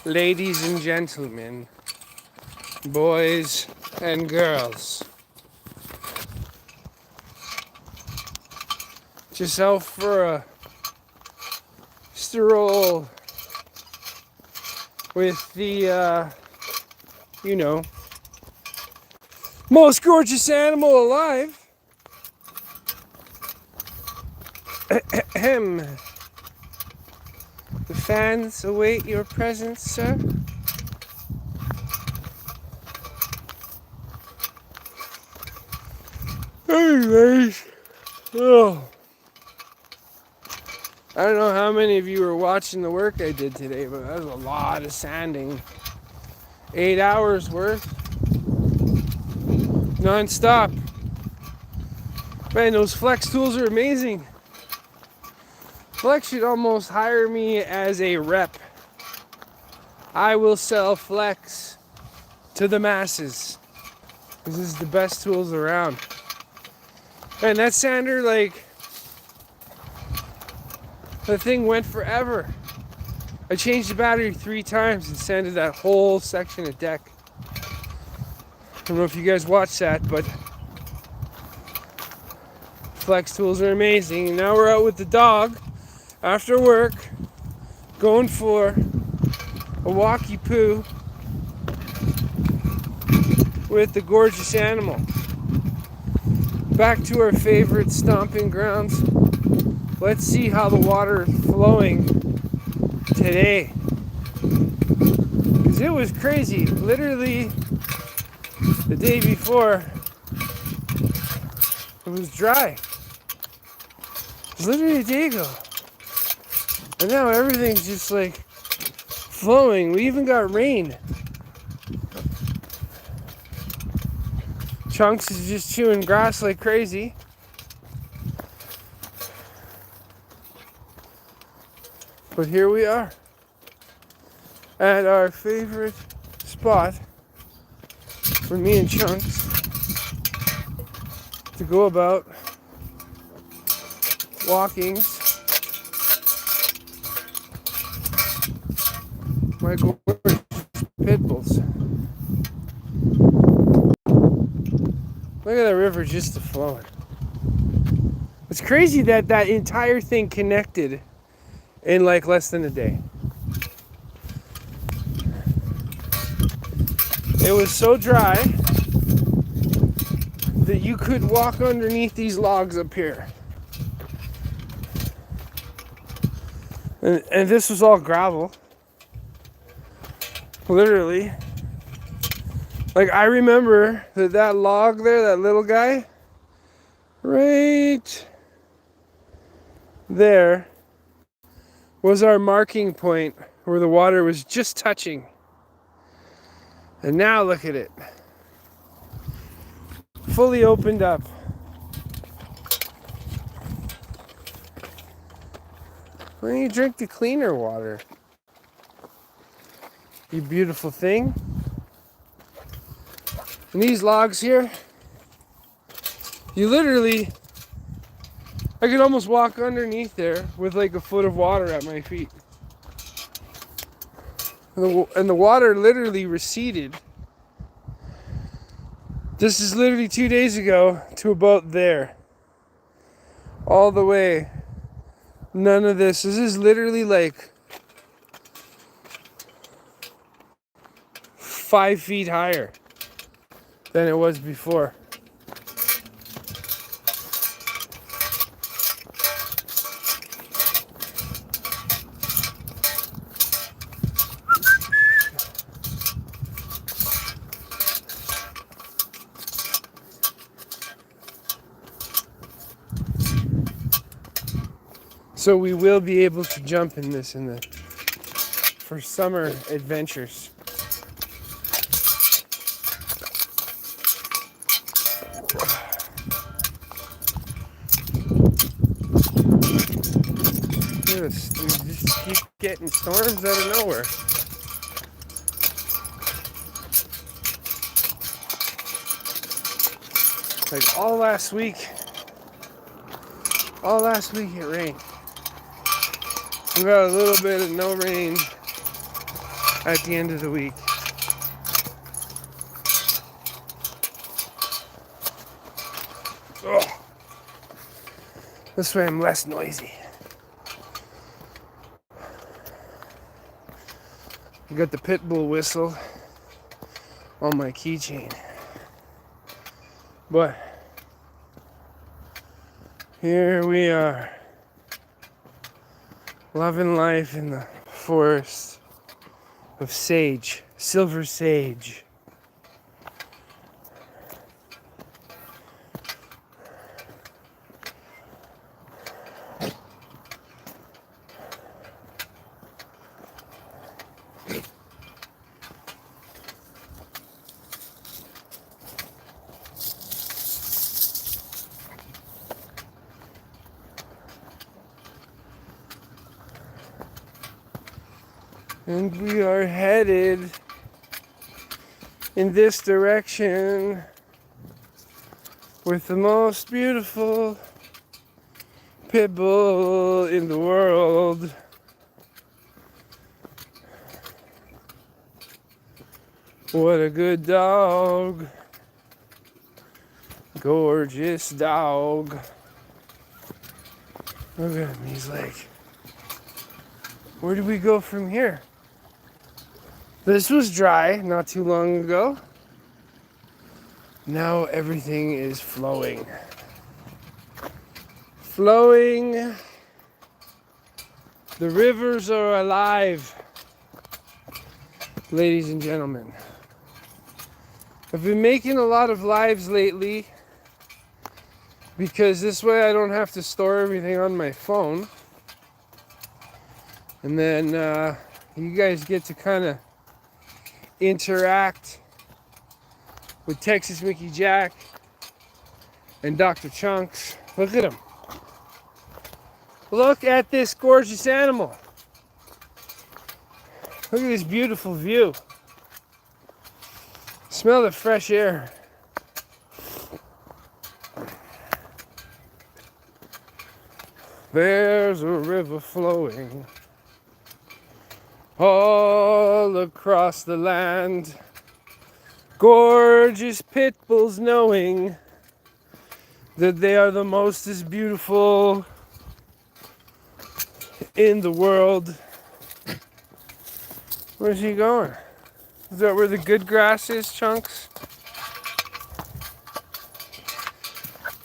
Ladies and gentlemen, boys and girls, just out for a stroll with the, most gorgeous animal alive. Ahem. The fans await your presence, sir. Anyways, oh, I don't know how many of you were watching the work I did today, but that was a lot of sanding. 8 hours worth, non-stop. Man, those flex tools are amazing. Flex should almost hire me as a rep. I will sell Flex to the masses. This is the best tools around. And that sander, like, the thing went forever. I changed the battery 3 times and sanded that whole section of deck. I don't know if you guys watched that, but Flex tools are amazing. And now we're out with the dog after work, going for a walkie poo with the gorgeous animal. Back to our favorite stomping grounds. Let's see how the water is flowing today. Because it was crazy. Literally, the day before, it was dry. It was literally a day ago. And now everything's just like flowing. We even got rain. Chunks is just chewing grass like crazy. But here we are at our favorite spot for me and Chunks to go about walkings. My gorgeous pit bulls. Look at that river just flowing. It's crazy that that entire thing connected in like less than a day. It was so dry that you could walk underneath these logs up here. And this was all gravel. Literally. Like, I remember that log there, that little guy, right there was our marking point where the water was just touching. And now look at it. Fully opened up. Why don't you drink the cleaner water? You beautiful thing. And these logs here, you literally, I could almost walk underneath there with like a foot of water at my feet. And the water literally receded. This is literally 2 days ago to about there. All the way. None of this. This is literally like 5 feet higher than it was before. So we will be able to jump in this for summer adventures. We just keep getting storms out of nowhere. Like all last week it rained. We got a little bit of no rain at the end of the week. Ugh. This way I'm less noisy. I got the pit bull whistle on my keychain. But here we are, loving life in the forest of sage, silver sage. And we are headed in this direction with the most beautiful pit bull in the world. What a good dog. Gorgeous dog. Look at him, he's like, where do we go from here? This was dry not too long ago. Now everything is flowing. Flowing. The rivers are alive, ladies and gentlemen. I've been making a lot of lives lately because this way I don't have to store everything on my phone. And then you guys get to kind of interact with Texas Mickey Jack and Dr. Chunks. Look at him. Look at this gorgeous animal. Look at this beautiful view. Smell the fresh air. There's a river flowing all across the land. Gorgeous pit bulls knowing that they are the most as beautiful in the world. Where's he going? Is that where the good grass is, Chunks?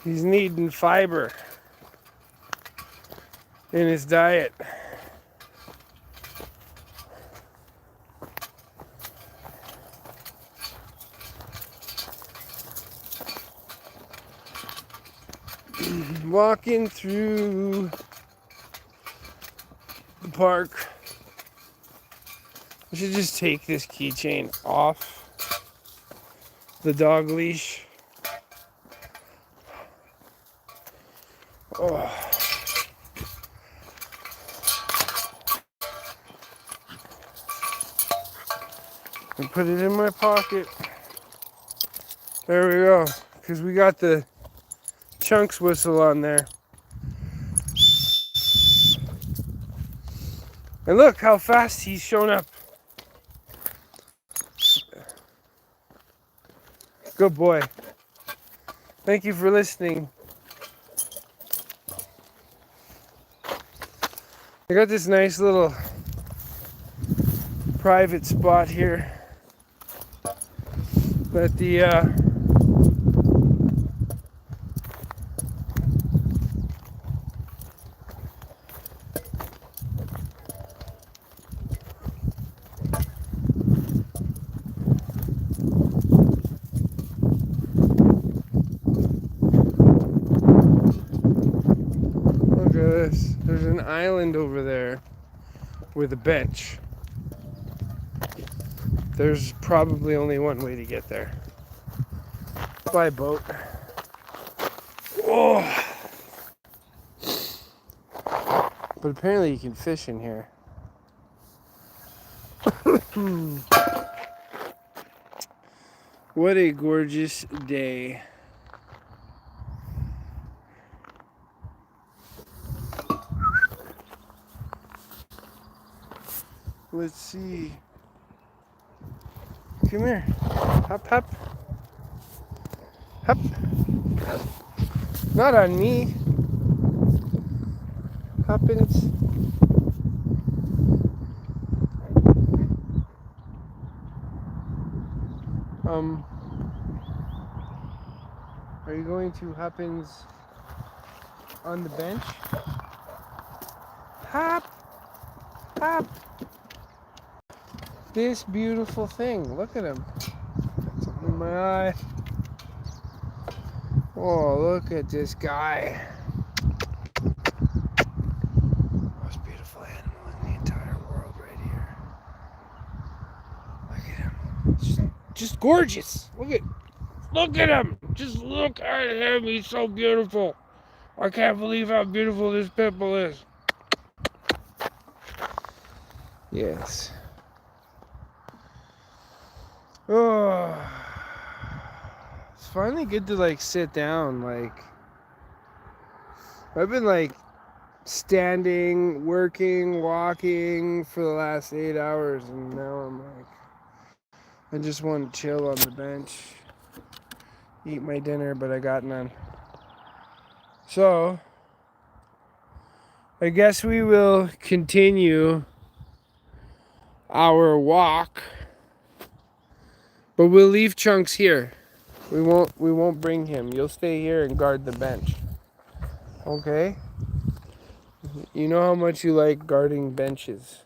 He's needing fiber in his diet. Walking through the park. I should just take this keychain off the dog leash. Oh. And put it in my pocket. There we go. Because we got the Chunks whistle on there. And look how fast he's shown up. Good boy. Thank you for listening. I got this nice little private spot here that the look at this. There's an island over there with a bench. There's probably only one way to get there. By boat. Oh. But apparently you can fish in here. What a gorgeous day. Let's see. Come here. Hop, hop. Hop. Not on me. Hoppins. Are you going to Hoppins on the bench? Hop. Hop. This beautiful thing. Look at him. Got something in my eye. Oh, look at this guy. Most beautiful animal in the entire world right here. Look at him. Just gorgeous. Look at him. Just look at him. He's so beautiful. I can't believe how beautiful this pit bull is. Yes. Oh, it's finally good to like sit down. Like, I've been like standing, working, walking for the last 8 hours, and now I'm like, I just want to chill on the bench, eat my dinner, but I got none. So, I guess we will continue our walk. But we'll leave Chunks here. We won't bring him. You'll stay here and guard the bench. Okay? You know how much you like guarding benches.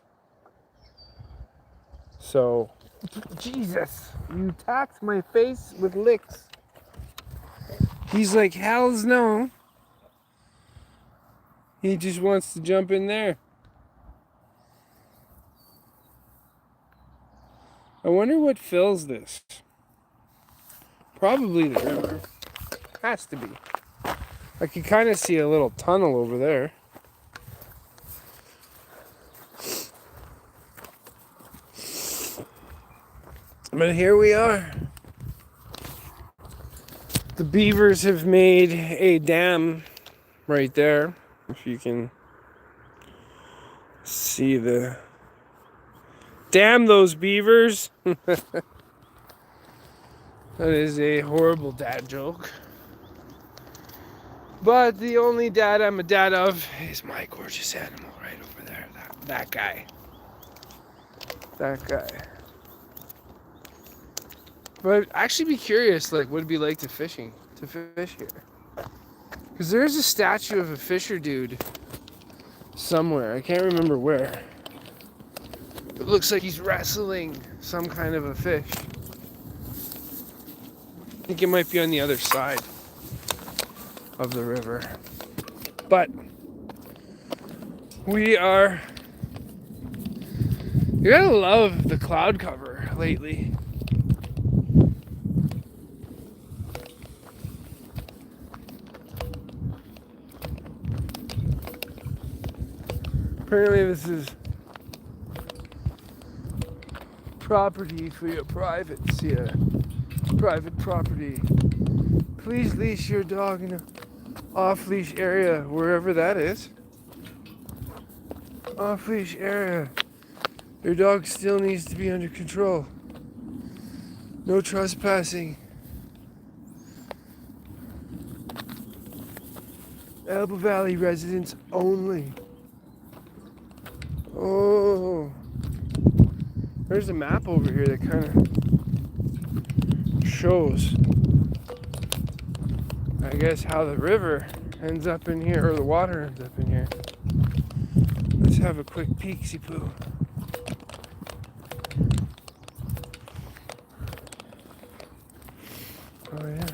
So, Jesus, you tapped my face with licks. He's like, hell's no. He just wants to jump in there. I wonder what fills this. Probably the river. Has to be. I can kind of see a little tunnel over there. But here we are. The beavers have made a dam right there. If you can see the... Damn those beavers! That is a horrible dad joke. But the only dad I'm a dad of is my gorgeous animal right over there. That guy. That guy. But I'd actually be curious, like, what it'd be like to fish here. Because there's a statue of a fisher dude somewhere. I can't remember where. It looks like he's wrestling some kind of a fish. I think it might be on the other side of the river. But you gotta love the cloud cover lately. Apparently this is property for your privates, yeah. Private property. Please leash your dog in an off-leash area, wherever that is. Off-leash area. Your dog still needs to be under control. No trespassing. Elbow Valley residents only. Oh. There's a map over here that kind of shows, I guess, how the river ends up in here, or the water ends up in here. Let's have a quick peek-see-poo. Oh yeah.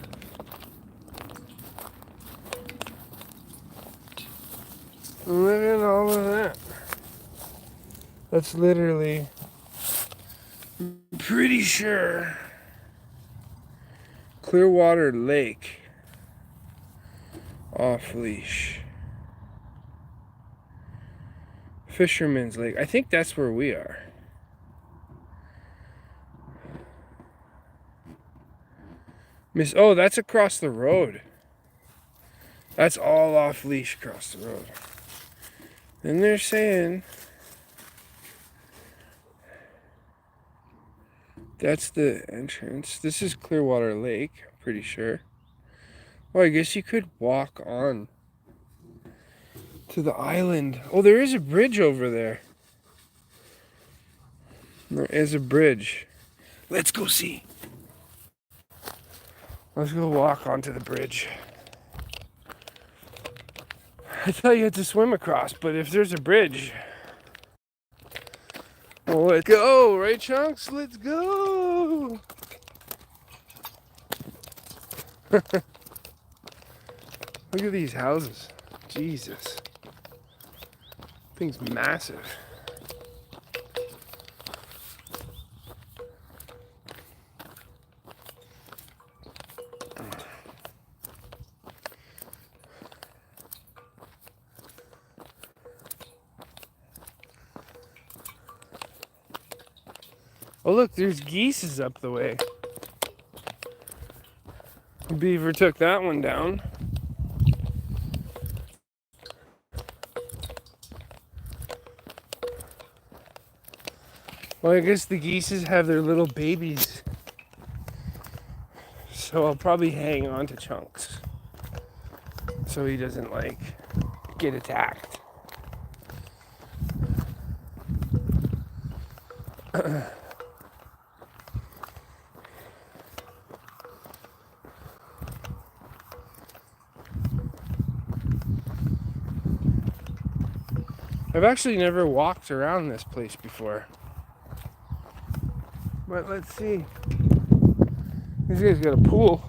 Look at all of that. That's literally, I'm pretty sure, Clearwater Lake. Off leash. Fisherman's Lake. I think that's where we are. Oh, that's across the road. That's all off leash across the road. And they're saying That's the entrance. This is Clearwater Lake, I'm pretty sure. Well, I guess you could walk on to the island. Oh, there is a bridge over there. There is a bridge. Let's go see. Let's go walk onto the bridge. I thought you had to swim across, but if there's a bridge, well, let's go, right, Chunks? Let's go. Look at these houses. Jesus. Thing's massive. Oh, look, there's geese up the way. Beaver took that one down. Well, I guess the geese have their little babies. So I'll probably hang on to Chunks so he doesn't, like, get attacked. I've actually never walked around this place before. But let's see. This guy's got a pool.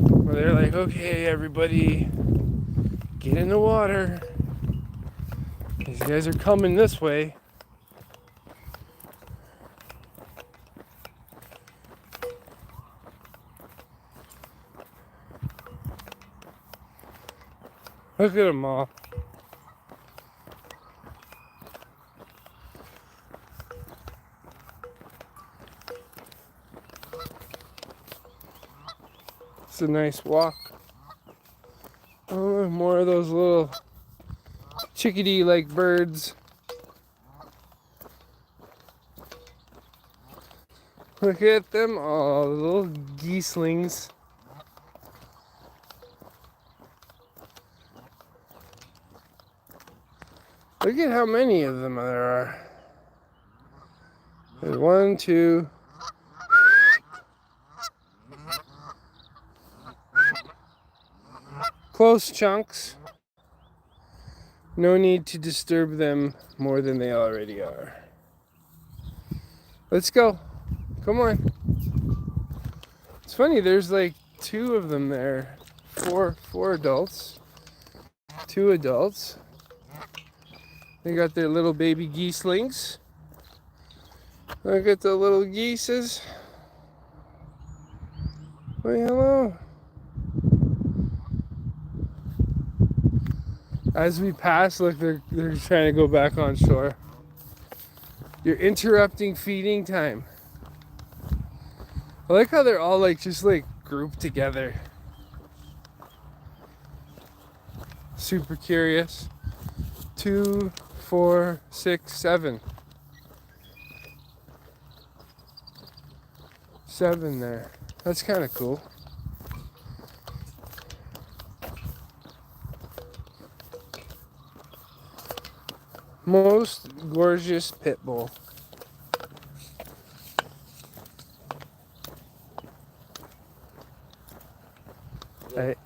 Where they're like, okay, everybody, get in the water. These guys are coming this way. Look at them all. It's a nice walk. Oh, more of those little chickadee-like birds. Look at them all, little geeslings. Look at how many of them there are. There's 1, 2. Close, Chunks. No need to disturb them more than they already are. Let's go. Come on. It's funny, there's like 2 of them there. Four adults. 2 adults. They got their little baby geeslings. Look at the little geeses. Say hello. As we pass, look, they're trying to go back on shore. You're interrupting feeding time. I like how they're all like just like grouped together. Super curious. 2, 4, 6, 7. 7 there. That's kind of cool. Most gorgeous pit bull. Right.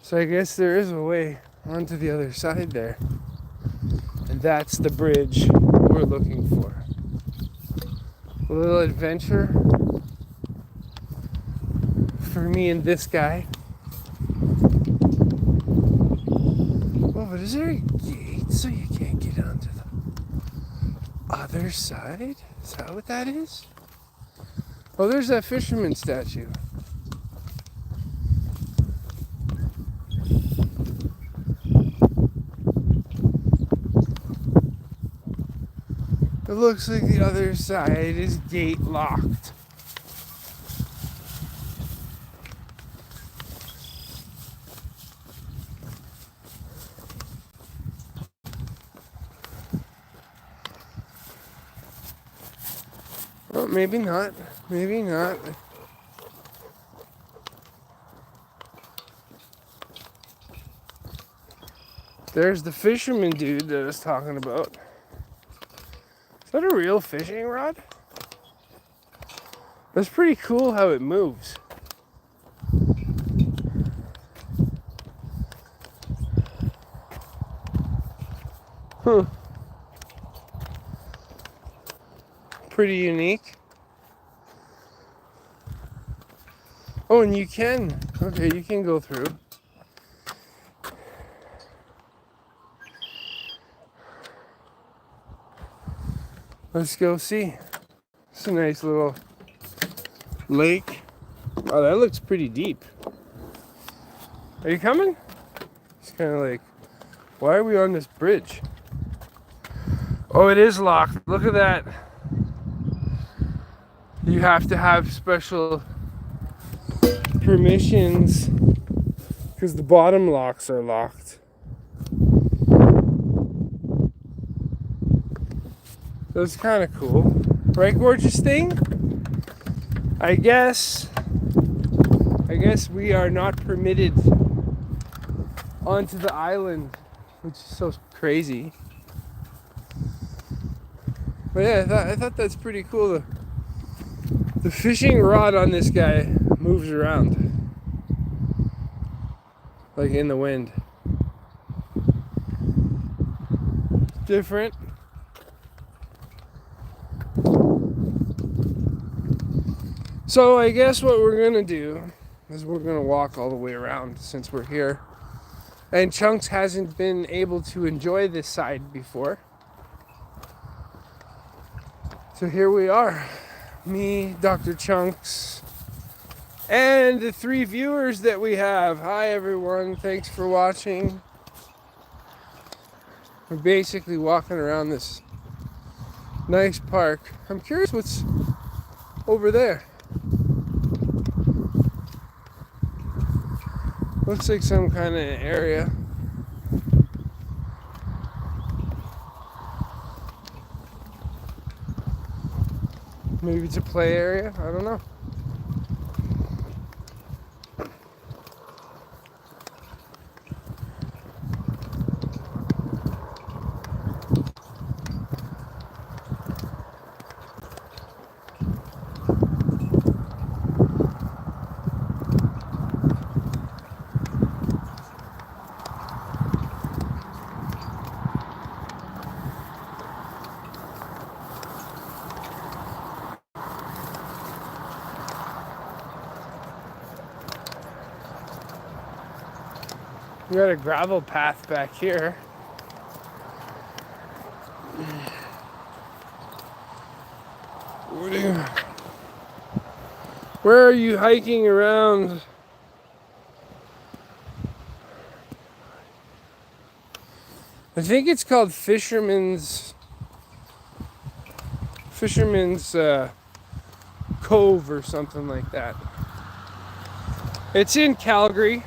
So I guess there is a way onto the other side there. And that's the bridge we're looking for. A little adventure for me and this guy. Oh, but is there a gate so you can't get onto the other side? Is that what that is? Oh, there's that fisherman statue. It looks like the other side is gate locked. maybe not. Maybe not. There's the fisherman dude that I was talking about. Is that a real fishing rod? That's pretty cool how it moves. Huh. Pretty unique. Oh, and you can. Okay, you can go through. Let's go see. It's a nice little lake. Oh, that looks pretty deep. Are you coming? It's kind of like, why are we on this bridge? Oh, it is locked. Look at that. You have to have special permissions because the bottom locks are locked. That's kind of cool. Right, gorgeous thing? I guess we are not permitted onto the island, which is so crazy. But yeah, I thought that's pretty cool. The fishing rod on this guy moves around, like in the wind. Different. So I guess what we're gonna do is we're gonna walk all the way around since we're here. And Chunks hasn't been able to enjoy this side before. So here we are. Me, Dr. Chunks, and the 3 viewers that we have. Hi everyone, thanks for watching. We're basically walking around this nice park. I'm curious what's over there. Looks like some kind of area. Maybe it's a play area, I don't know. We got a gravel path back here. Where are you hiking around? I think it's called Fisherman's Cove or something like that. It's in Calgary.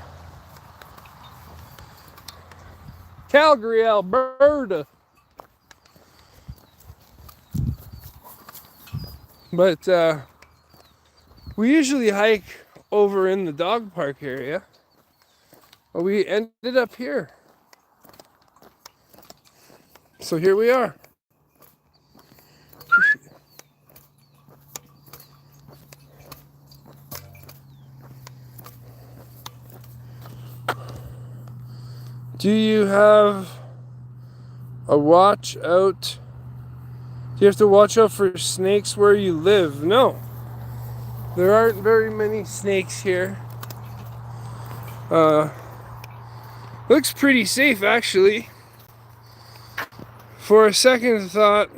Calgary, Alberta. But we usually hike over in the dog park area. But we ended up here. So here we are. Do you have a watch out? Do you have to watch out for snakes where you live? No. There aren't very many snakes here. Looks pretty safe actually. For a second thought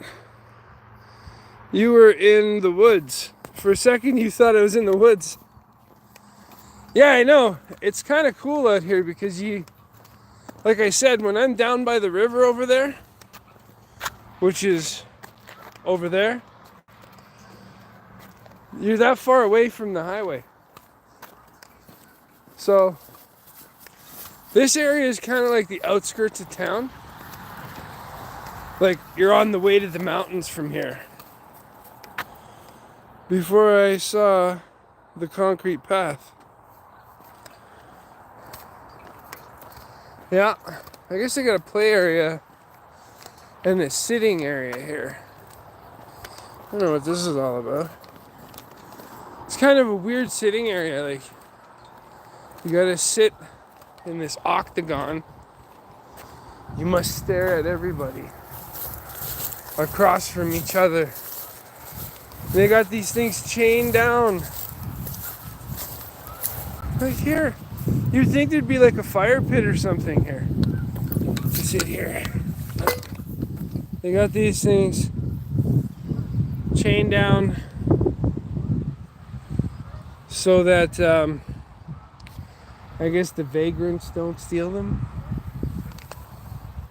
you were in the woods. For a second you thought I was in the woods. Yeah, I know. It's kind of cool out here because like I said, when I'm down by the river over there, which is over there, you're that far away from the highway. So this area is kind of like the outskirts of town. Like you're on the way to the mountains from here. before I saw the concrete path. Yeah, I guess they got a play area and a sitting area here. I don't know what this is all about. It's kind of a weird sitting area. Like, you gotta sit in this octagon. You must stare at everybody across from each other. They got these things chained down. Like here. You'd think there'd be like a fire pit or something here. To sit here. They got these things chained down so that I guess the vagrants don't steal them.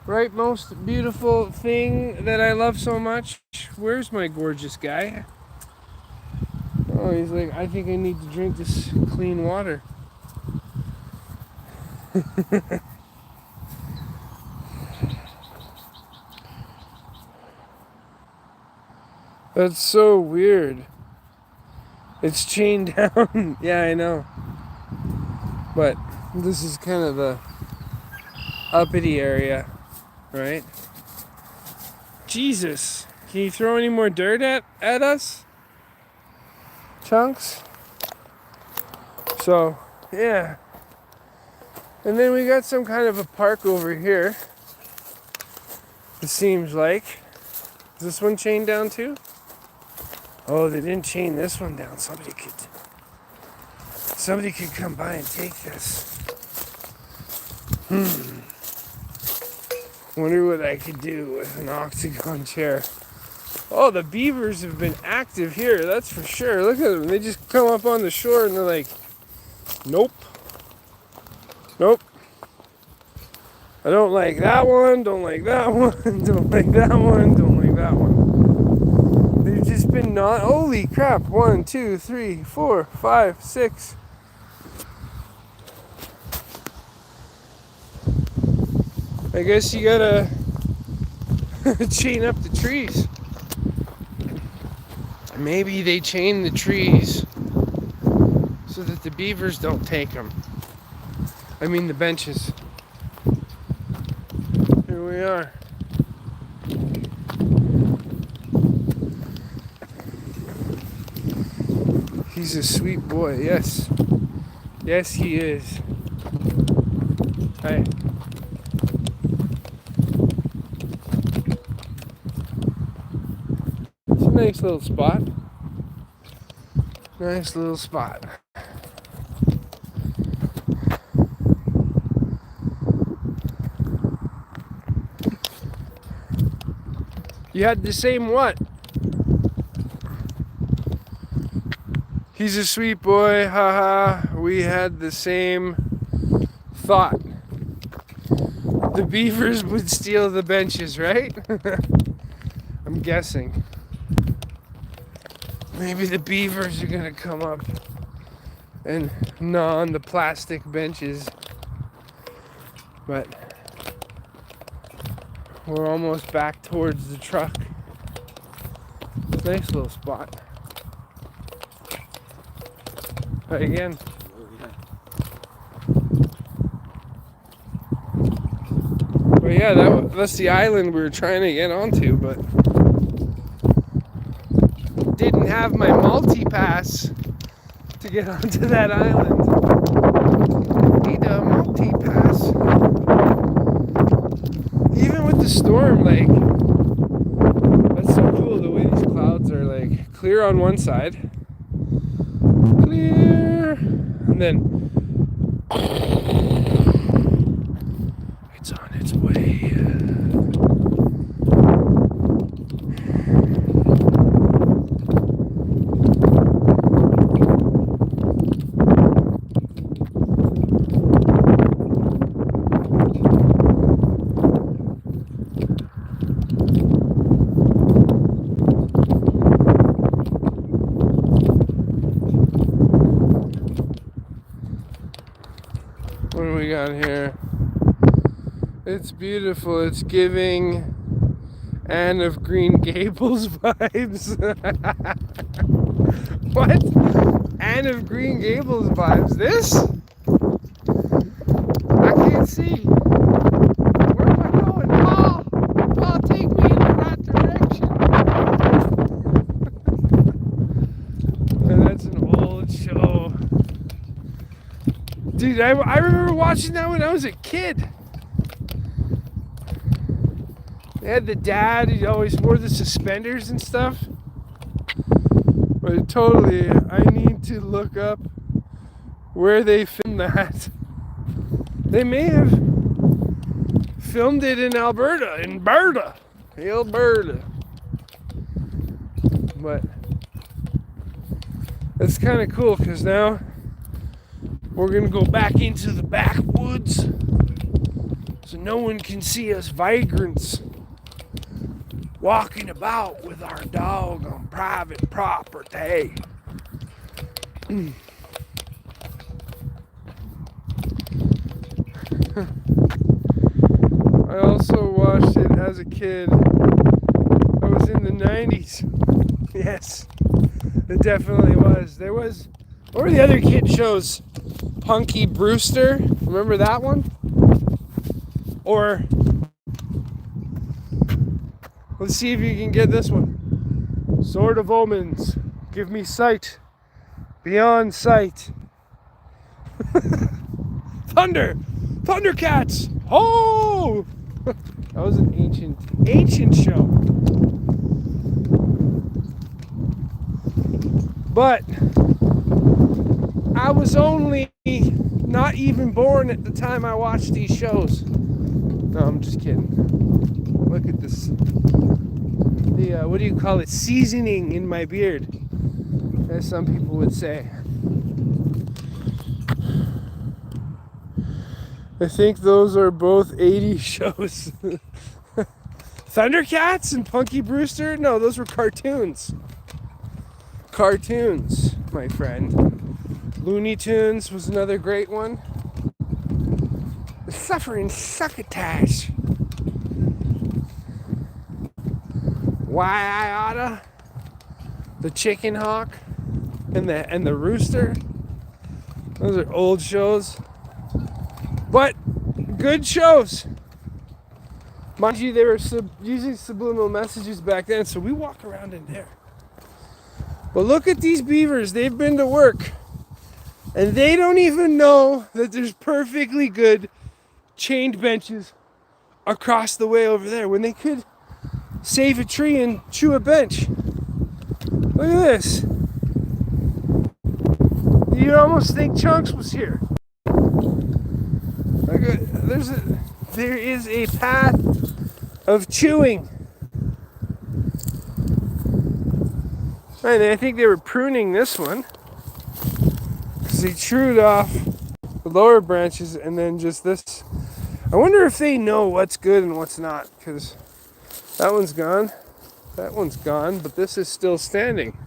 Right, most beautiful thing that I love so much. Where's my gorgeous guy? Oh, he's like, I think I need to drink this clean water. That's so weird. It's chained down. Yeah, I know. But this is kind of the uppity area, right? Jesus. Can you throw any more dirt at us? Chunks? So, yeah. And then we got some kind of a park over here. It seems like. Is this one chained down too? Oh, they didn't chain this one down. Somebody could come by and take this. Wonder what I could do with an octagon chair. Oh, the beavers have been active here, that's for sure. Look at them. They just come up on the shore and they're like, nope. Nope. I don't like that one, don't like that one, don't like that one, don't like that one. They've just been holy crap. 1, 2, 3, 4, 5, 6. I guess you gotta chain up the trees. Maybe they chain the trees so that the beavers don't take them. I mean the benches. Here we are. He's a sweet boy, yes. Yes, he is. Hi. It's a nice little spot. Nice little spot. You had the same what? He's a sweet boy, haha. We had the same thought. The beavers would steal the benches, right? I'm guessing. Maybe the beavers are gonna come up and gnaw on the plastic benches. But we're almost back towards the truck. Nice little spot. But again. But yeah, that's the island we were trying to get onto, but didn't have my multi-pass to get onto that island. Need a multi-pass. Even with the storm, like, that's so cool the way these clouds are like clear on one side, clear, and then it's on its way. What do we got here? It's beautiful. It's giving Anne of Green Gables vibes. What? Anne of Green Gables vibes. This? I can't see. Where am I going? Paul! Paul, take me in the right direction. And that's an old show. Dude, I remember watching that when I was a kid. They had the dad, he always wore the suspenders and stuff. But totally, I need to look up where they filmed that. They may have filmed it in Alberta. But it's kind of cool because now we're going to go back into the backwoods so no one can see us vagrants walking about with our dog on private property. I also watched it as a kid. I was in the 90s. Yes, it definitely was. What were the other kid shows? Punky Brewster, remember that one? Or, let's see if you can get this one. Sword of Omens, give me sight, beyond sight. Thundercats, oh! That was an ancient show. But I was only not even born at the time I watched these shows. No, I'm just kidding. Look at this. The, what do you call it? Seasoning in my beard, as some people would say. I think those are both 80s shows. Thundercats and Punky Brewster? No, those were cartoons. Cartoons, my friend. Looney Tunes was another great one. The Suffering Succotash. Why-I-Oughta. The Chicken Hawk. And the Rooster. Those are old shows. But good shows. Mind you, they were using subliminal messages back then, so we walk around in there. But look at these beavers. They've been to work. And they don't even know that there's perfectly good chained benches across the way over there when they could save a tree and chew a bench. Look at this. You'd almost think Chunks was here. There is a path of chewing. And I think they were pruning this one because they chewed off the lower branches and then just this. I wonder if they know what's good and what's not, because that one's gone, but this is still standing.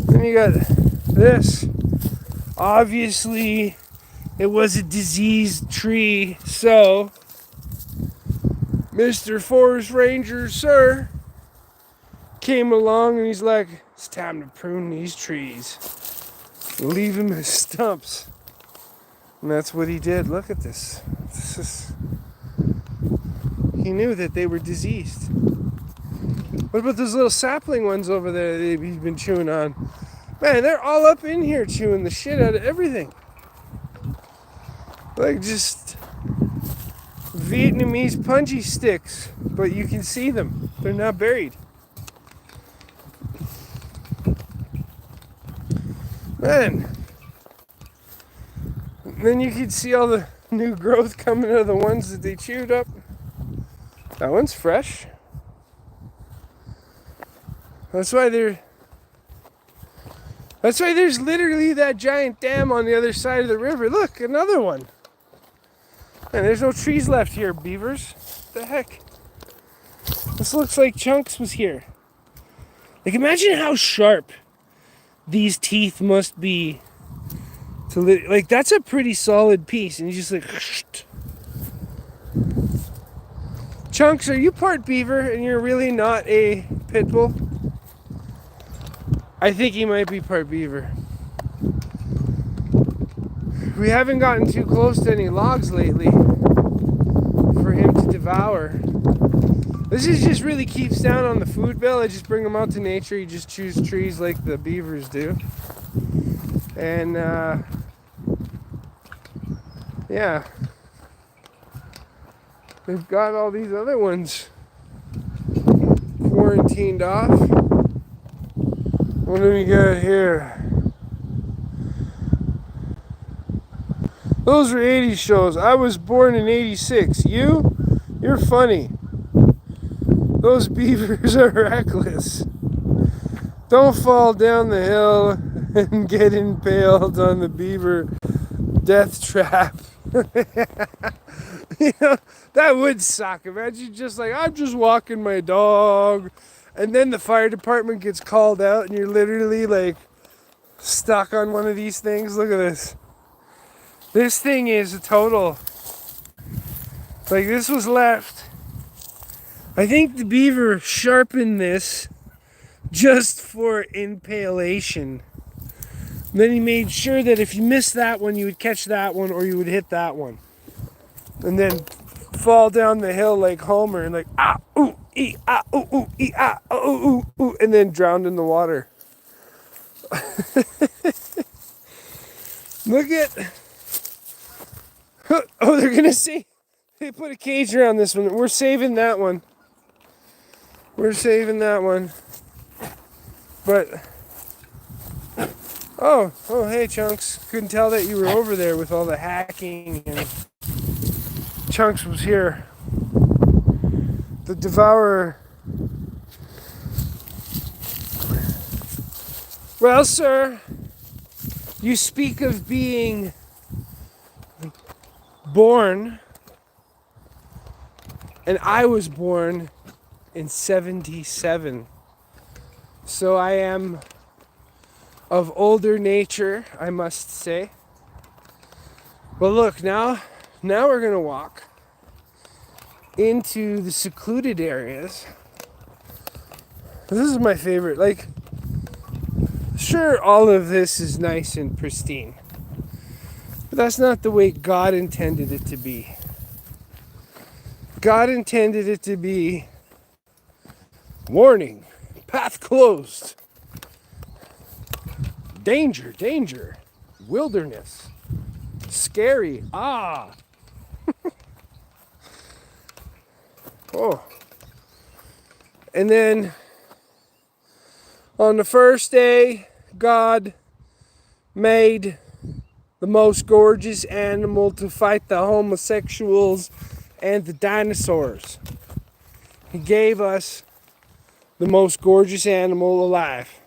Then you got this. Obviously, it was a diseased tree, so Mr. Forest Ranger, sir, came along and he's like, it's time to prune these trees. Leave them as stumps. And that's what he did. Look at this. He knew that they were diseased. What about those little sapling ones over there that he's been chewing on? Man, they're all up in here chewing the shit out of everything. Like just Vietnamese punji sticks, but you can see them. They're not buried. Man. And then you can see all the new growth coming out of the ones that they chewed up. That one's fresh. That's why there's literally that giant dam on the other side of the river. Look, another one. And there's no trees left here, beavers. What the heck? This looks like Chunks was here. Like, imagine how sharp these teeth must be. Like, that's a pretty solid piece. And you just like, Chunks, are you part beaver and you're really not a pit bull? I think he might be part beaver. We haven't gotten too close to any logs lately for him to devour. This is just really keeps down on the food bill. I just bring him out to nature. You just choose trees like the beavers do. And yeah, they've got all these other ones quarantined off. What do we got here? Those were 80s shows. I was born in 86. You're funny. Those beavers are reckless. Don't fall down the hill and get impaled on the beaver death trap. You know, that would suck. Imagine just like, I'm just walking my dog, and then the fire department gets called out and you're literally like stuck on one of these things. Look at this. This thing is a total, like, this was left. I think the beaver sharpened this just for impalation. And then he made sure that if you missed that one, you would catch that one or you would hit that one. And then fall down the hill like Homer and like, ah, ooh, ee, ah, ooh, ooh, ee, ah, ooh, ooh, ooh, and then drowned in the water. Look at, oh, they're gonna see, they put a cage around this one. We're saving that one. We're saving that one. But, oh, hey, Chunks. Couldn't tell that you were over there with all the hacking, and Chunks was here. The devourer. Well, sir, you speak of being born, and I was born in 77. So I am of older nature, I must say. But look, now we're gonna walk into the secluded areas. This is my favorite. Like, sure, all of this is nice and pristine, but that's not the way God intended it to be. God intended it to be, warning, path closed, danger, danger, wilderness, scary, ah. Oh. And then on the first day, God made the most gorgeous animal to fight the homosexuals and the dinosaurs. He gave us the most gorgeous animal alive.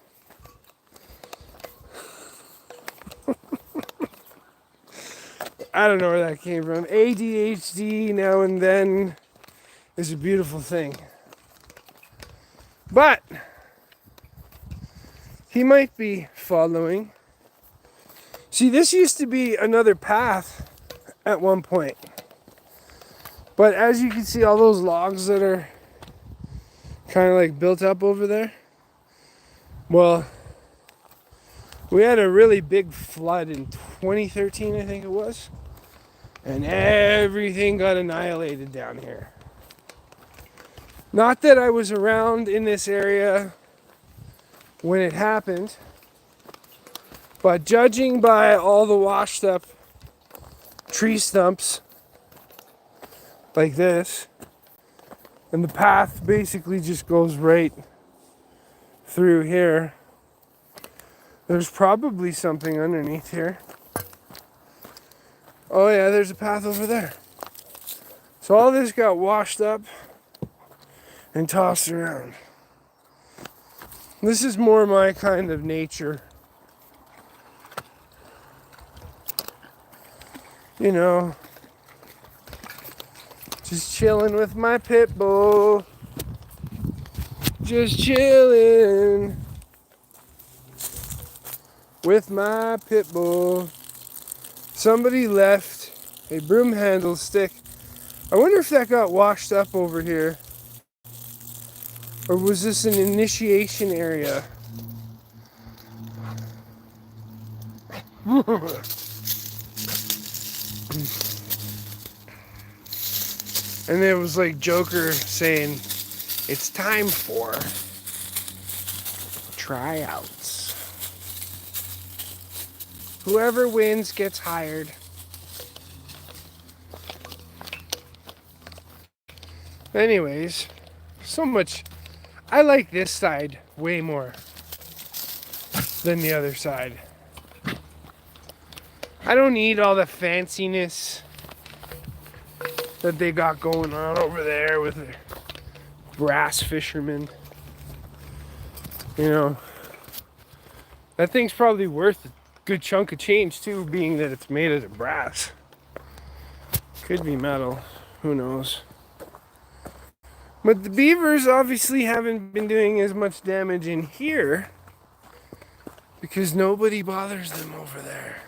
I don't know where that came from. ADHD now and then is a beautiful thing. But he might be following. See, this used to be another path at one point. But as you can see, all those logs that are kind of like built up over there. Well, we had a really big flood in 2013, I think it was. And everything got annihilated down here. Not that I was around in this area when it happened, but judging by all the washed up tree stumps like this, and the path basically just goes right through here, there's probably something underneath here. Oh yeah, there's a path over there. So all this got washed up and tossed around. This is more my kind of nature. You know, just chilling with my pit bull. Just chilling with my pit bull. Somebody left a broom handle stick I wonder if that got washed up over here. Or was this an initiation area? And it was like Joker saying, it's time for tryouts. Whoever wins gets hired. Anyways, so much. I like this side way more than the other side. I don't need all the fanciness that they got going on over there with their brass fishermen. You know, that thing's probably worth a good chunk of change too, being that it's made out of brass. Could be metal, who knows. But the beavers obviously haven't been doing as much damage in here because nobody bothers them over there.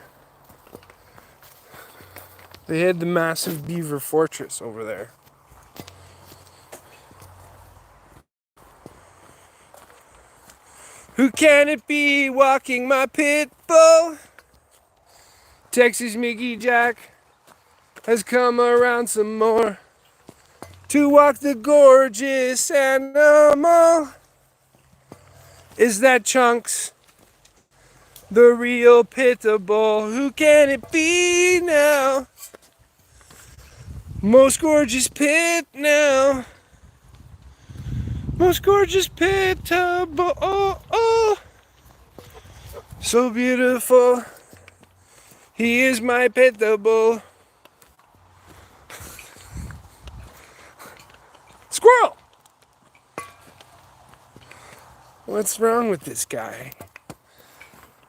They had the massive beaver fortress over there. Who can it be walking my pit bull? Texas Mickey Jack has come around some more to walk the gorgeous animal. Is that Chunks, the real pit bull? Who can it be now? Most gorgeous pit now. Most gorgeous pit bull. Oh, oh. So beautiful. He is my pit bull. Squirrel! What's wrong with this guy?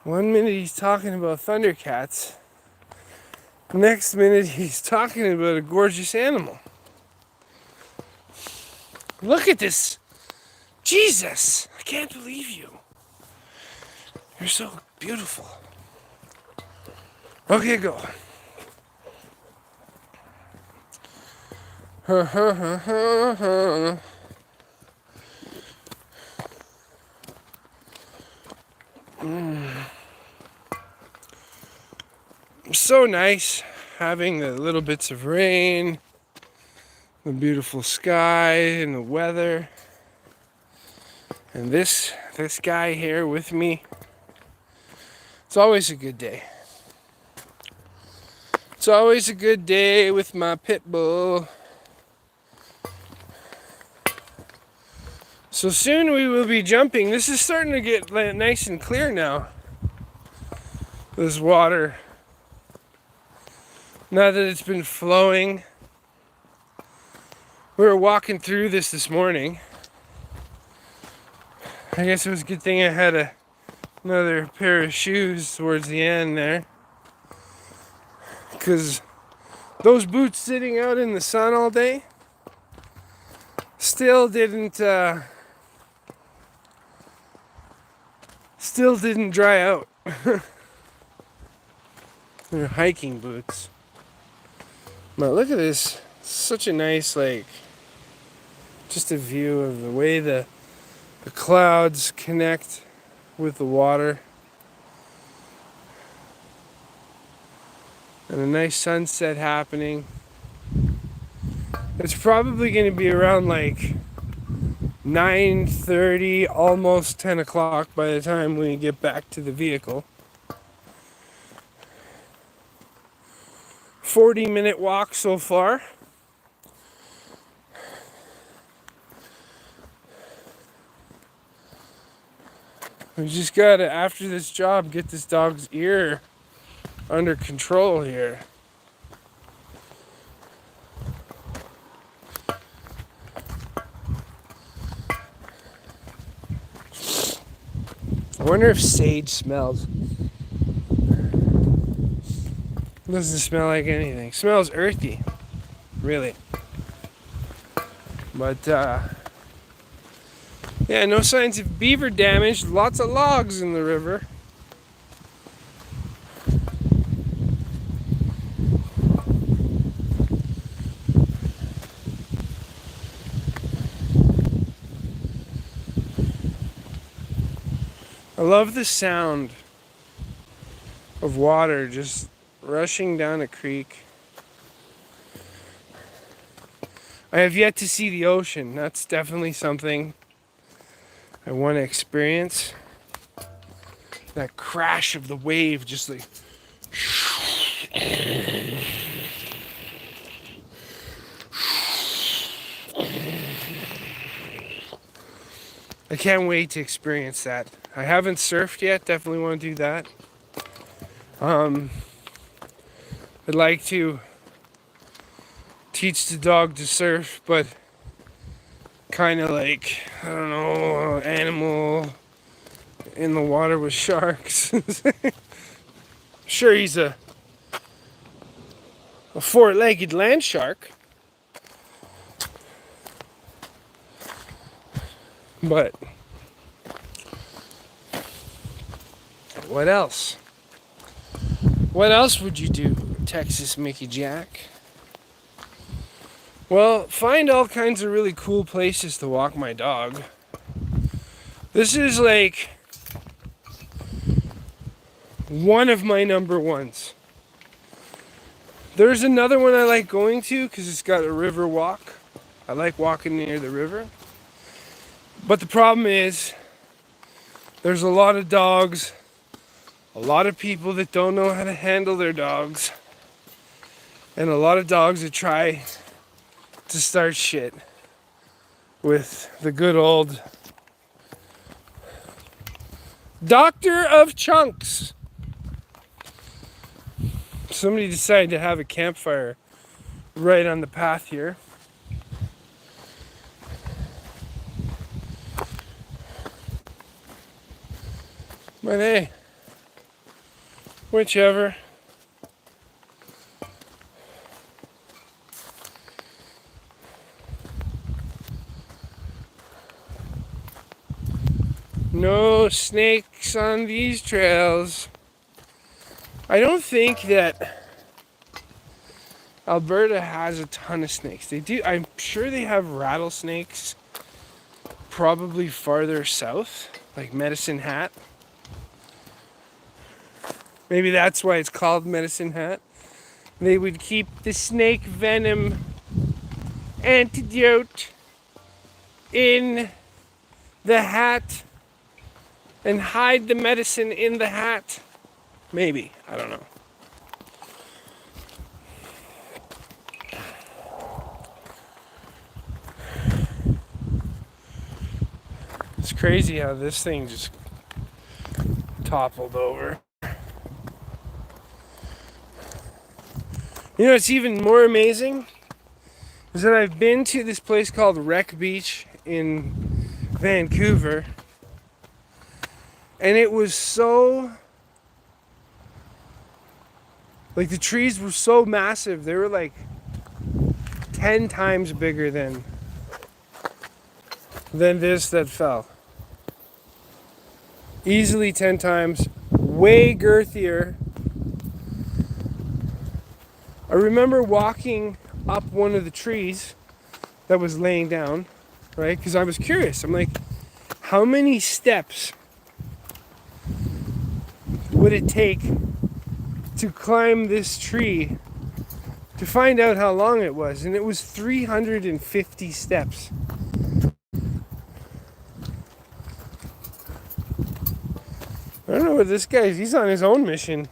1 minute he's talking about Thundercats. Next minute he's talking about a gorgeous animal. Look at this. Jesus, I can't believe you. You're so beautiful. Okay, go. So nice having the little bits of rain, the beautiful sky and the weather, and this guy here with me. It's always a good day. It's always a good day with my pit bull. So soon we will be jumping. This is starting to get nice and clear now. This water. Now that it's been flowing. We were walking through this morning. I guess it was a good thing I had another pair of shoes towards the end there. Because those boots sitting out in the sun all day still didn't dry out. They're hiking boots. But look at this. Such a nice, like, just a view of the way the clouds connect with the water. And a nice sunset happening. It's probably going to be around like 9:30, almost 10 o'clock by the time we get back to the vehicle. 40-minute walk so far. We just gotta, after this job, get this dog's ear under control here. I wonder if sage smells. Doesn't smell like anything. Smells earthy, really. But yeah, no signs of beaver damage. Lots of logs in the river. I love the sound of water just rushing down a creek. I have yet to see the ocean. That's definitely something I want to experience. That crash of the wave, just like. I can't wait to experience that. I haven't surfed yet, definitely want to do that. I'd like to teach the dog to surf, but kind of like, I don't know, animal in the water with sharks. Sure, he's a four-legged land shark, but what else? What else would you do, Texas Mickey Jack? Well, find all kinds of really cool places to walk my dog. This is like one of my number ones. There's another one I like going to because it's got a river walk. I like walking near the river. But the problem is, there's a lot of dogs, a lot of people that don't know how to handle their dogs, and a lot of dogs that try to start shit with the good old Doctor of Chunks. Somebody decided to have a campfire right on the path here. But hey, whichever. No snakes on these trails. I don't think that Alberta has a ton of snakes. They do. I'm sure they have rattlesnakes probably farther south, like Medicine Hat. Maybe that's why it's called Medicine Hat. They would keep the snake venom antidote in the hat and hide the medicine in the hat. Maybe. I don't know. It's crazy how this thing just toppled over. You know what's even more amazing is that I've been to this place called Wreck Beach in Vancouver, and it was so, like, the trees were so massive. They were like 10 times bigger than this that fell. Easily 10 times, way girthier. I remember walking up one of the trees that was laying down, right? Because I was curious. I'm like, how many steps would it take to climb this tree to find out how long it was? And it was 350 steps. I don't know what this guy is. He's on his own mission.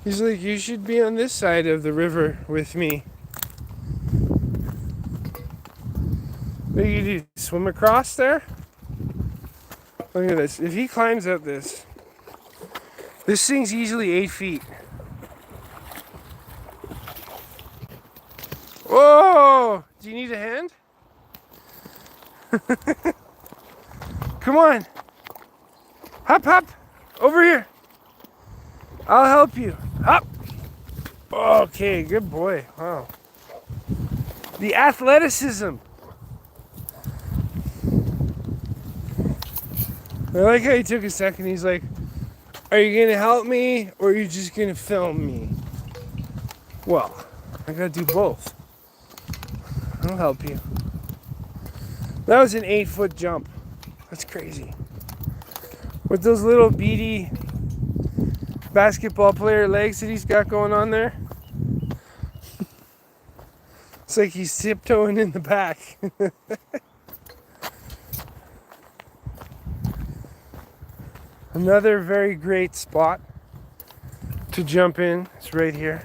He's like, you should be on this side of the river with me. What do you do? Swim across there? Look at this. If he climbs up this thing's easily 8 feet. Whoa! Do you need a hand? Come on. Hop, hop. Over here. I'll help you. Hop. Okay, good boy. Wow. The athleticism. I like how he took a second. He's like, are you going to help me or are you just going to film me? Well, I got to do both. I'll help you. That was an 8-foot jump. That's crazy. with those little beady basketball player legs that he's got going on there. It's like he's tiptoeing in the back. Another very great spot to jump in is right here.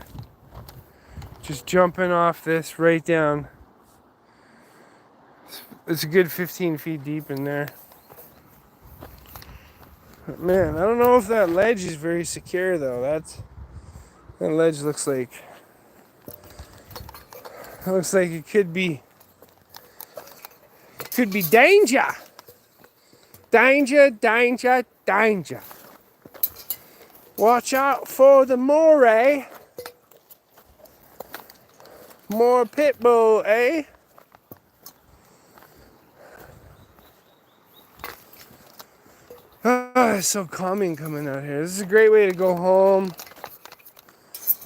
Just jumping off this right down. It's a good 15 feet deep in there. But man, I don't know if that ledge is very secure though. That ledge looks like it could be danger. Danger, danger, danger. Watch out for the moray. More pit bull, eh? Oh, it's so calming coming out here. This is a great way to go home.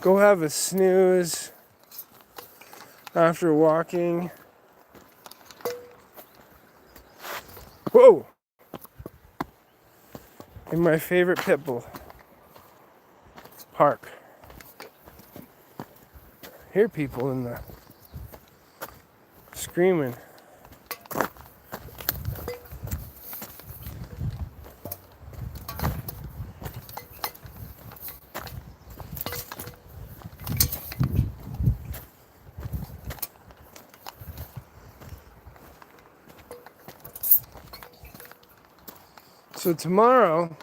Go have a snooze after walking. Whoa! In my favorite pit bull park. Hear people in the screaming. So tomorrow,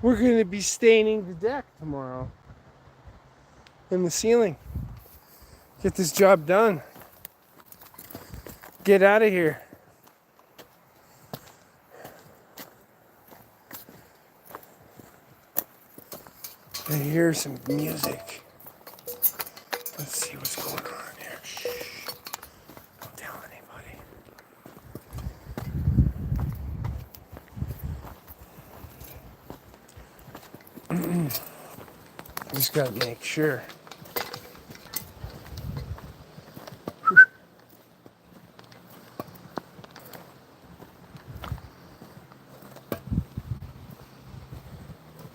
we're going to be staining the deck tomorrow and the ceiling. Get this job done. Get out of here. I hear some music. Let's see what's going on here. Shh. Don't tell anybody. Just gotta make sure.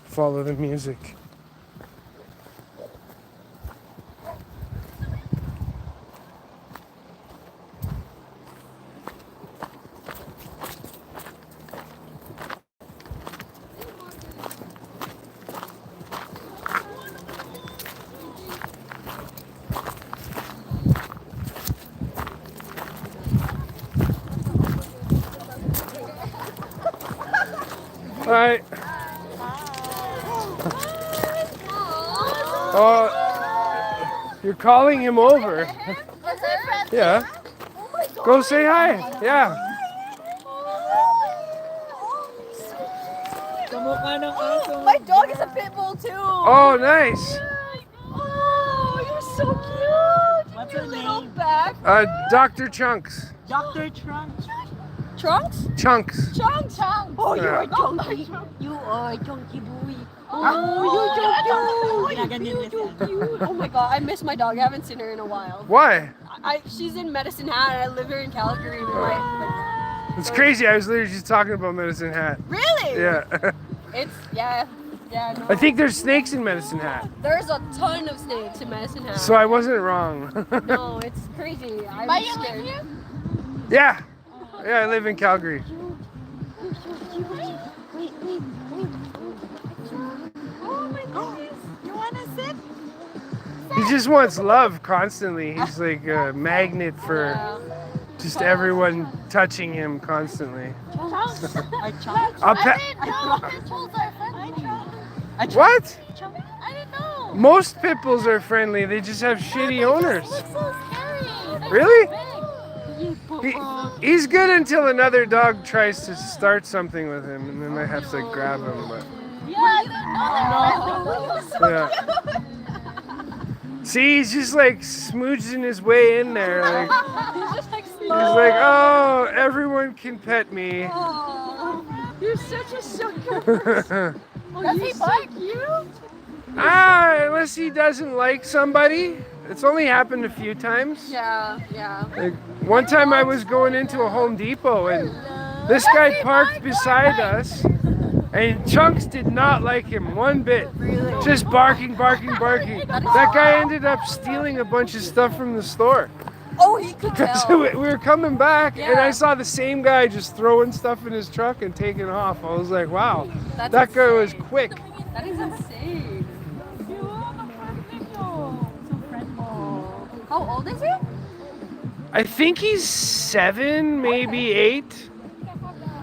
Follow the music. All right. Oh, you're calling him over. Yeah. Go say hi. Yeah. My dog is a pit bull too. Oh, nice. Oh, you're so cute. What's Your her little name? back. Dr. Chunks. Dr. Trunks. Trunks? Chunks. Chunks. Oh, you Yeah. are chunky. You are chunky boy. Oh, you're so cute. You're so cute. Oh my god, I miss my dog. I haven't seen her in a while. Why? She's in Medicine Hat and I live here in Calgary. It's crazy. I was literally just talking about Medicine Hat. Really? Yeah. It's, yeah, no. I think there's snakes in Medicine Hat. There's a ton of snakes in Medicine Hat. So I wasn't wrong. No, it's crazy. I'm scared. Yeah. Yeah, I live in Calgary. Oh my goodness. You want to sit? He just wants love constantly. He's like a magnet for just everyone touching him constantly. Chunks. I'll I didn't know pit bulls are friendly. What? I didn't know. Most pit bulls are friendly. They just have shitty owners. They just look so scary. Really? Big. He's good until another dog tries to start something with him, and then I have to grab him. But Yeah, I didn't know. yeah. See, he's just like smooching his way in there. Like, He's just like he's like, oh, everyone can pet me. You're such a sucker. Does he bark? Cute. Unless he doesn't like somebody, It's only happened a few times. Yeah, yeah. Like, one time I was going into a Home Depot and this guy parked beside us, and Chunks did not like him one bit. Just barking, barking, barking. That guy ended up stealing a bunch of stuff from the store. Oh, he could So tell. we were coming back, and I Yeah. saw the same guy just throwing stuff in his truck and taking off. I was like, wow, That's that guy was insane. quick. That is insane. How old is he? I think he's 7, maybe 8.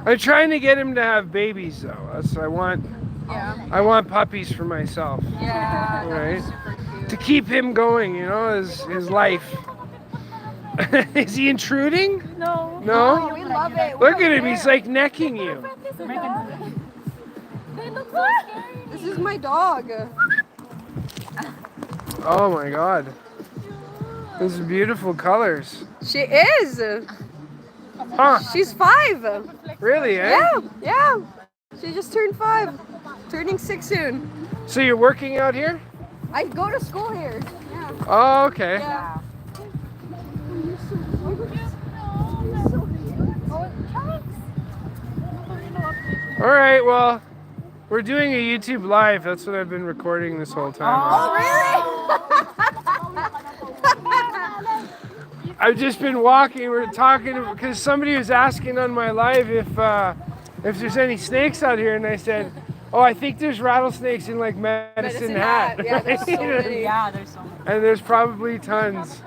I'm trying to get him to have babies though. I want puppies for myself. Yeah. Right. Super cute. To keep him going, you know, his life. Is he intruding? No. No? We love it. Look at him, he's like necking you. They look so scary. This is my dog. Oh my god. Those are beautiful colors. She is. Huh, She's 5. really, eh? Yeah, yeah. She just turned 5. Turning 6 soon. So you're working out here? I go to school here. Yeah. Oh, okay. Yeah. All right, well, we're doing a YouTube live. That's what I've been recording this whole time. Oh, I've just been walking. We're talking because somebody was asking on my live if there's any snakes out here, and I said, "Oh, I think there's rattlesnakes in like Medicine Hat." Yeah, there's so many. Yeah, there's so many. And there's probably tons.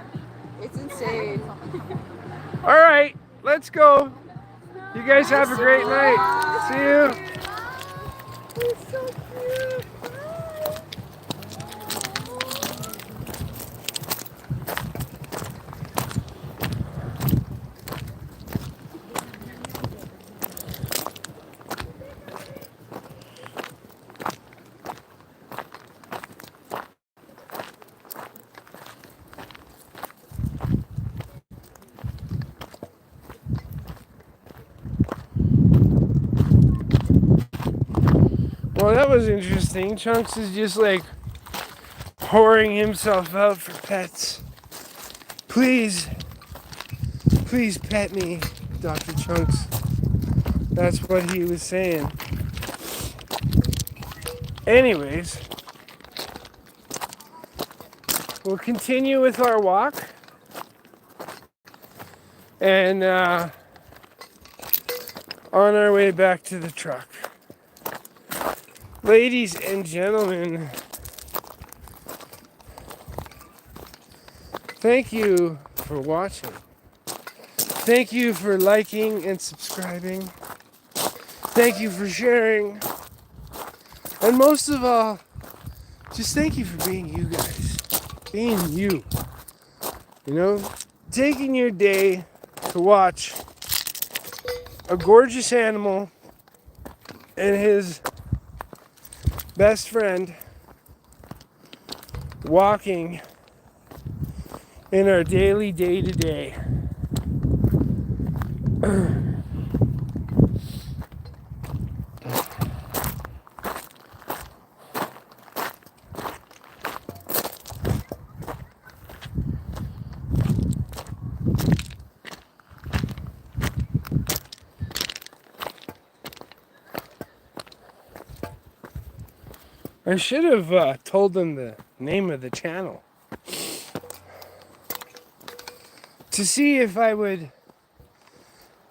It's insane. All right, let's go. You guys have a great night. See you. It's so cute. Well, that was interesting. Chunks is just like pouring himself out for pets. Please, please pet me, Dr. Chunks. That's what he was saying. Anyways, we'll continue with our walk. And on our way back to the truck. Ladies and gentlemen, thank you for watching. Thank you for liking and subscribing. Thank you for sharing. And most of all, just thank you for being you guys. Being you. You know, taking your day to watch a gorgeous animal and his best friend walking in our daily day-to-day. I should have told them the name of the channel to see if I would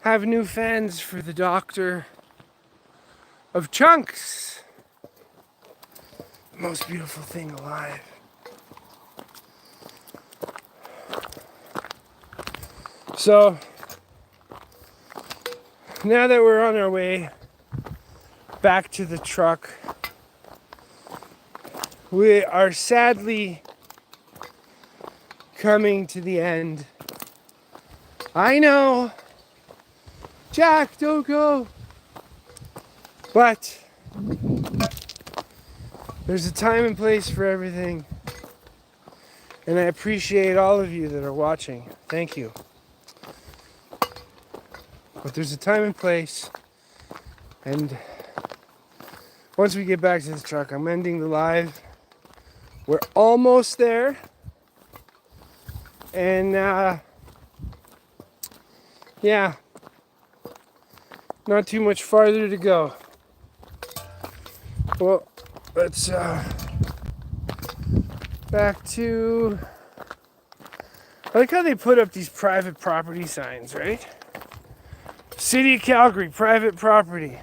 have new fans for the Doctor of Chunks. Most beautiful thing alive. So, now that we're on our way back to the truck, we are sadly coming to the end. I know, Jack, don't go. But there's a time and place for everything. And I appreciate all of you that are watching. Thank you. But there's a time and place. And once we get back to the truck, I'm ending the live. We're almost there. And yeah, not too much farther to go. Well, let's back to, I like how they put up these private property signs, right? City of Calgary, private property.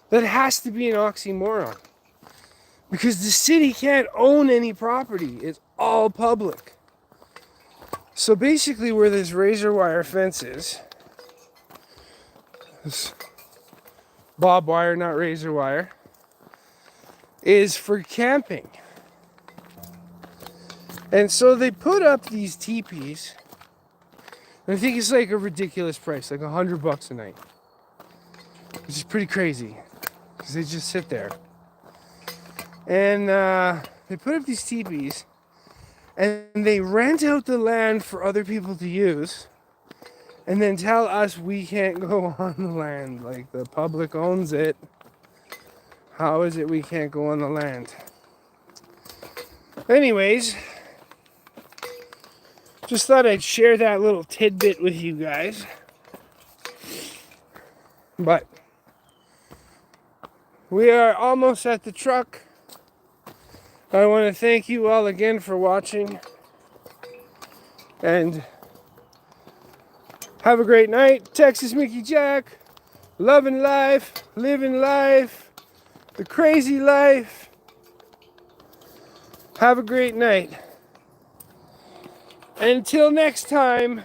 That has to be an oxymoron. Because the city can't own any property. It's all public. So basically where this razor wire fence is, this bob wire, not razor wire, is for camping. And so they put up these teepees. And I think it's like a ridiculous price, like $100 a night. Which is pretty crazy. Because they just sit there. And they put up these teepees. And they rent out the land for other people to use. And then tell us we can't go on the land. Like the public owns it. How is it we can't go on the land? Anyways, just thought I'd share that little tidbit with you guys. But we are almost at the truck. I want to thank you all again for watching. And have a great night. Texas Mickey Jack. Loving life. Living life. The crazy life. Have a great night. Until next time,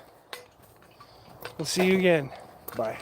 we'll see you again. Bye.